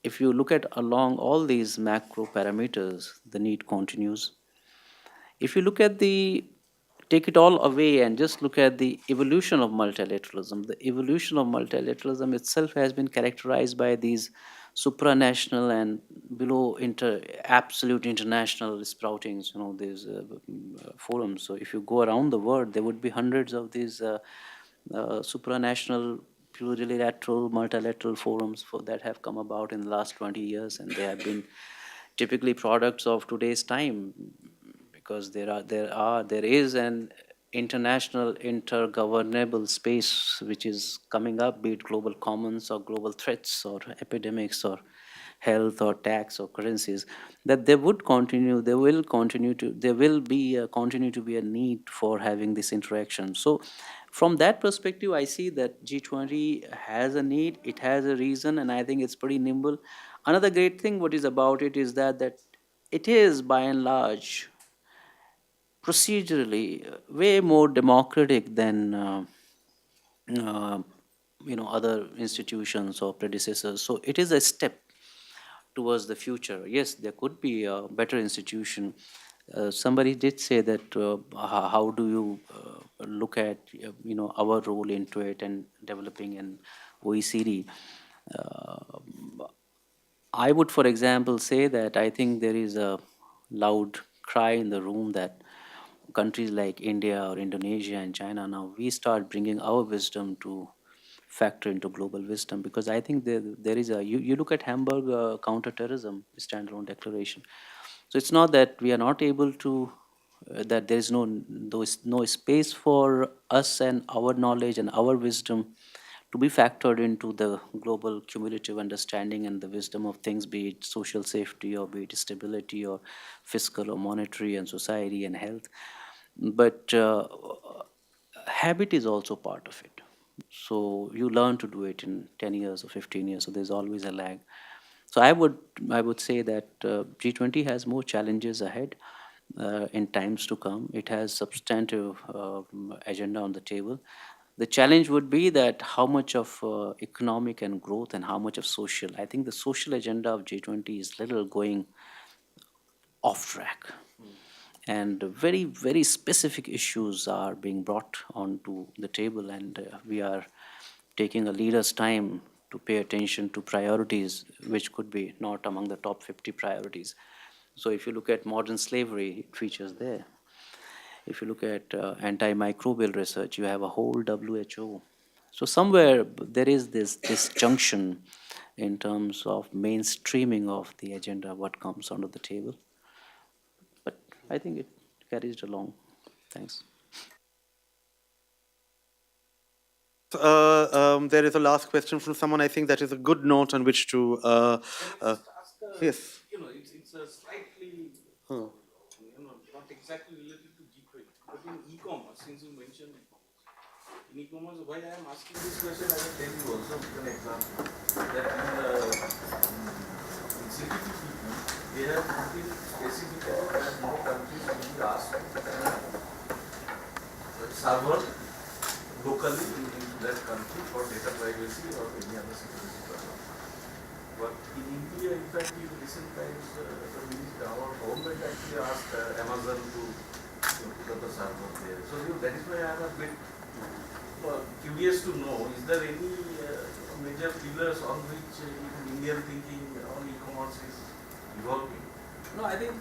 if you look at along all these macro parameters, the need continues. If you look at the take it all away and just look at the evolution of multilateralism, the evolution of multilateralism itself has been characterized by these supranational and below absolute international sproutings, these forums. So if you go around the world, there would be hundreds of these supranational plurilateral multilateral forums that have come about in the last 20 years, and they have been typically products of today's time, because there is an international intergovernable space which is coming up, be it global commons or global threats or epidemics or health or tax or currencies, that there will be continue to be a need for having this interaction. So from that perspective, I see that G20 has a need, it has a reason, and I think it's pretty nimble. Another great thing what is about it is that it is by and large procedurally way more democratic than uh, other institutions or predecessors. So it is a step towards the future. Yes, there could be a better institution. Somebody did say that how do you look at our role into it and developing an OECD. Uh, I would, for example, say that I think there is a loud cry in the room that countries like India or Indonesia and China, now we start bringing our wisdom to factor into global wisdom, because I think there is you look at Hamburg counterterrorism standalone declaration. So it's not that we are not able to that there is no space for us and our knowledge and our wisdom to be factored into the global cumulative understanding and the wisdom of things, be it social safety or be it stability or fiscal or monetary and society and health. But habit is also part of it. So you learn to do it in 10 years or 15 years. So there's always a lag. So I would say that G20 has more challenges ahead in times to come. It has substantive agenda on the table. The challenge would be that how much of economic and growth and how much of social. I think the social agenda of G20 is little going off track, and very very specific issues are being brought onto the table, and we are taking a leader's time to pay attention to priorities which could be not among the top 50 priorities. So if you look at modern slavery, it features there. If you look at antimicrobial research, you have a whole WHO. So somewhere there is this junction in terms of mainstreaming of the agenda, what comes onto the table. But I think it carries it along. Thanks. There is a last question from someone. I think that is a good note on which to. Can I Uh, just ask yes. it's a slightly, Huh. not exactly related to G20, but in e-commerce, since you mentioned in e-commerce, why I am asking this question, I will tell you also with an example, that in CTTP, they have put in specifically that no countries will be asked to server locally in that country for data privacy or any other security problem. But in India, in fact, in recent times, our government actually asked Amazon to put up a server there. So that is why I am a bit curious to know, is there any major pillars on which Indian thinking on e-commerce is evolving? No, I think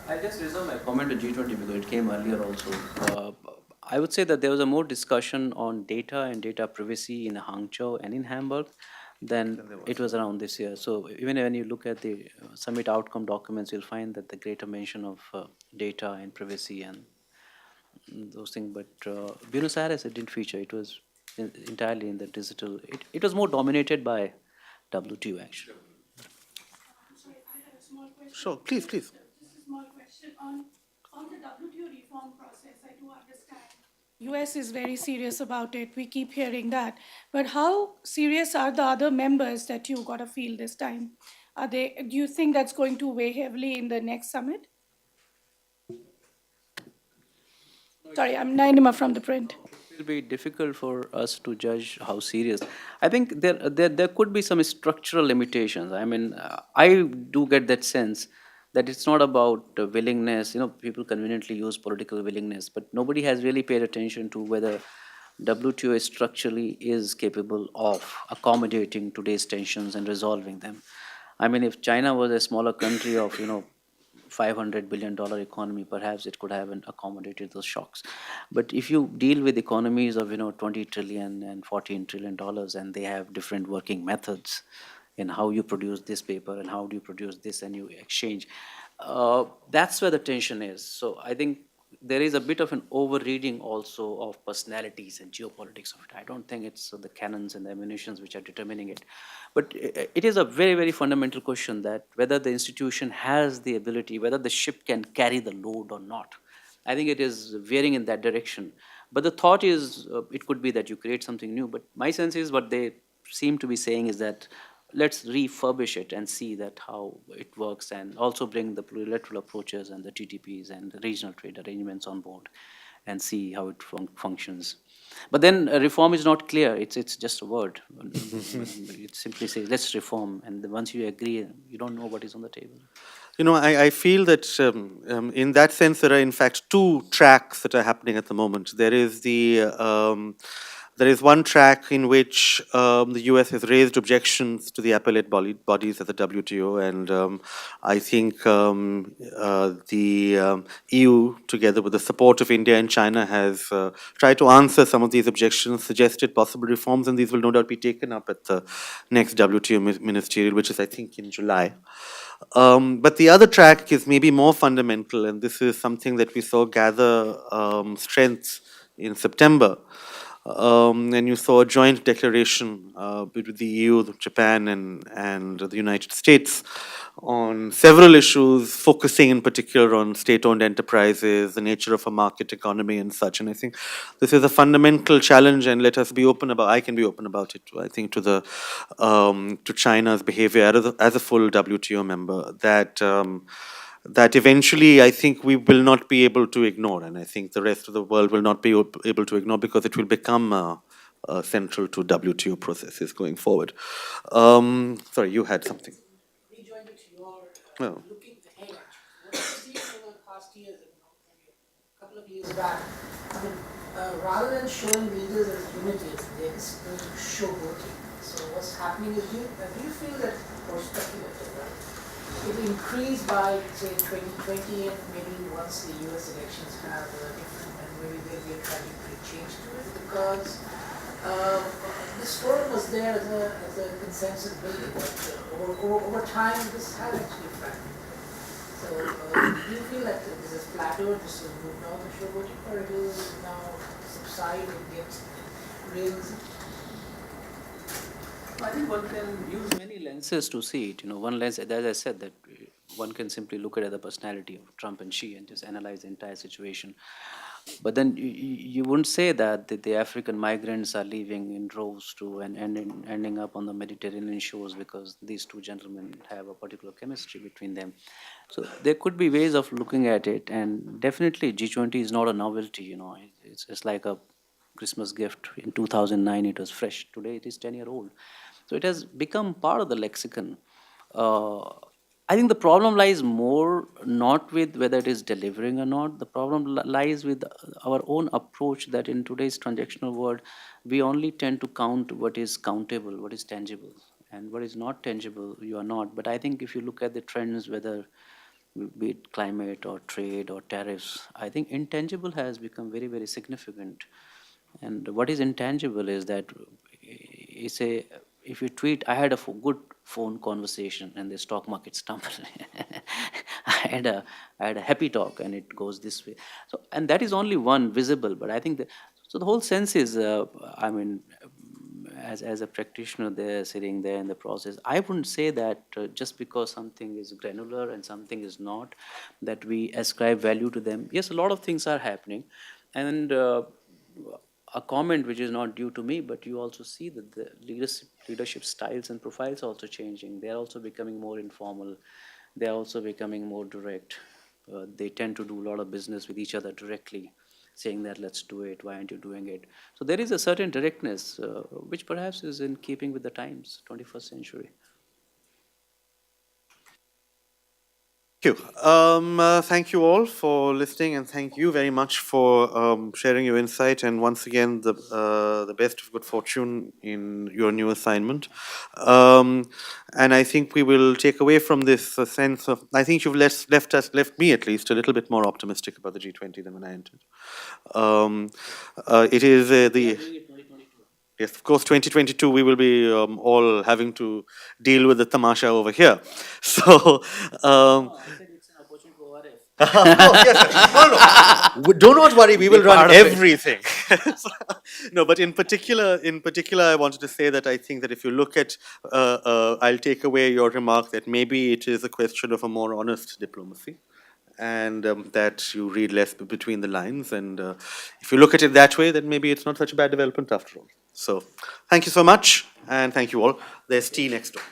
I'll just reserve my comment to G20 because it came earlier also. I would say that there was a more discussion on data and data privacy in Hangzhou and in Hamburg. then it was around this year. So even when you look at the summit outcome documents, you'll find that the greater mention of data and privacy and those things. But Buenos Aires, it didn't feature. It was entirely in the digital. It was more dominated by WTO actually. I'm sorry, I had a small question. Sure, please, please. Just a small question on the WTO reform process. I do understand US is very serious about it. We keep hearing that. But how serious are the other members that you got to feel this time? Do you think that's going to weigh heavily in the next summit? Sorry, I'm Nainima from the print. It will be difficult for us to judge how serious. I think there could be some structural limitations. I mean, I do get that sense that it's not about willingness. You know, people conveniently use political willingness, but nobody has really paid attention to whether WTO structurally is capable of accommodating today's tensions and resolving them. I mean, if China was a smaller country of, $500 billion economy, perhaps it could have accommodated those shocks. But if you deal with economies of 20 trillion and $14 trillion, and they have different working methods in how you produce this paper and how do you produce this and you exchange, that's where the tension is. So I think there is a bit of an overreading also of personalities and geopolitics of it. I don't think it's the cannons and the ammunitions which are determining it. But it is a very, very fundamental question that whether the institution has the ability, whether the ship can carry the load or not. I think it is veering in that direction. But the thought is, it could be that you create something new. But my sense is what they seem to be saying is that let's refurbish it and see that how it works, and also bring the plurilateral approaches and the TTPs and the regional trade arrangements on board and see how it functions. But then reform is not clear. It's just a word. It simply says let's reform, and once you agree, you don't know what is on the table. I feel that in that sense, there are in fact two tracks that are happening at the moment. There is one track in which the US has raised objections to the appellate bodies at the WTO, and I think the EU, together with the support of India and China, has tried to answer some of these objections, suggested possible reforms, and these will no doubt be taken up at the next WTO ministerial, which is, I think, in July. But the other track is maybe more fundamental, and this is something that we saw gather strength in September. And you saw a joint declaration between the EU, Japan, and the United States on several issues, focusing in particular on state-owned enterprises, the nature of a market economy, and such. And I think this is a fundamental challenge, and let us be open about. I can be open about it. I think to China's behavior as a full WTO member, that eventually I think we will not be able to ignore, and I think the rest of the world will not be able to ignore, because it will become central to WTO processes going forward. Sorry, you had something. Rejoined it to your Oh. looking ahead. What we've seen over the past years, maybe a couple of years back, I mean, rather than showing leaders as unity, they're just doing showboating. So what's happening is, do you feel that, or speculative, right? It will increase by, say, 2020, and maybe once the US elections have a different, and maybe there'll be a trajectory change to it, because this forum was there as a consensus building, but over time this has actually fragmented. So do you feel that this is plateaued, this will move down the showboating, or it will now subside and get realism? I think one can use many lenses to see it. One lens, as I said, that one can simply look at the personality of Trump and Xi and just analyze the entire situation. But then you wouldn't say that the African migrants are leaving in droves to and ending up on the Mediterranean shores because these two gentlemen have a particular chemistry between them. So there could be ways of looking at it, and definitely G20 is not a novelty. It's like a Christmas gift. In 2009, it was fresh. Today, it is 10-year-old. So it has become part of the lexicon. I think the problem lies more not with whether it is delivering or not. The problem lies with our own approach, that in today's transactional world, we only tend to count what is countable, what is tangible, and what is not tangible, you are not. But I think if you look at the trends, whether be it climate or trade or tariffs, I think intangible has become very, very significant. And what is intangible is that it's a if you tweet, I had a good phone conversation and the stock market stumbled. I had a happy talk and it goes this way. So, and that is only one visible, but I think that, so the whole sense is, I mean, as a practitioner there, sitting there in the process, I wouldn't say that just because something is granular and something is not, that we ascribe value to them. Yes, a lot of things are happening, and a comment which is not due to me, but you also see that the leadership styles and profiles are also changing. They are also becoming more informal. They are also becoming more direct. They tend to do a lot of business with each other directly, saying that let's do it, why aren't you doing it? So there is a certain directness which perhaps is in keeping with the times, 21st century. Thank you all for listening, and thank you very much for sharing your insight. And once again, the best of good fortune in your new assignment. And I think we will take away from this a sense of. I think you've left me at least a little bit more optimistic about the G20 than when I entered. It is the. Yes, of course, 2022, we will be all having to deal with the tamasha over here. So, of course, yes. No. Do not worry, we will run everything. No, but in particular, I wanted to say that I think that if you look at, I'll take away your remark that maybe it is a question of a more honest diplomacy, and that you read less between the lines. And if you look at it that way, then maybe it's not such a bad development after all. So, thank you so much, and thank you all. There's tea next door.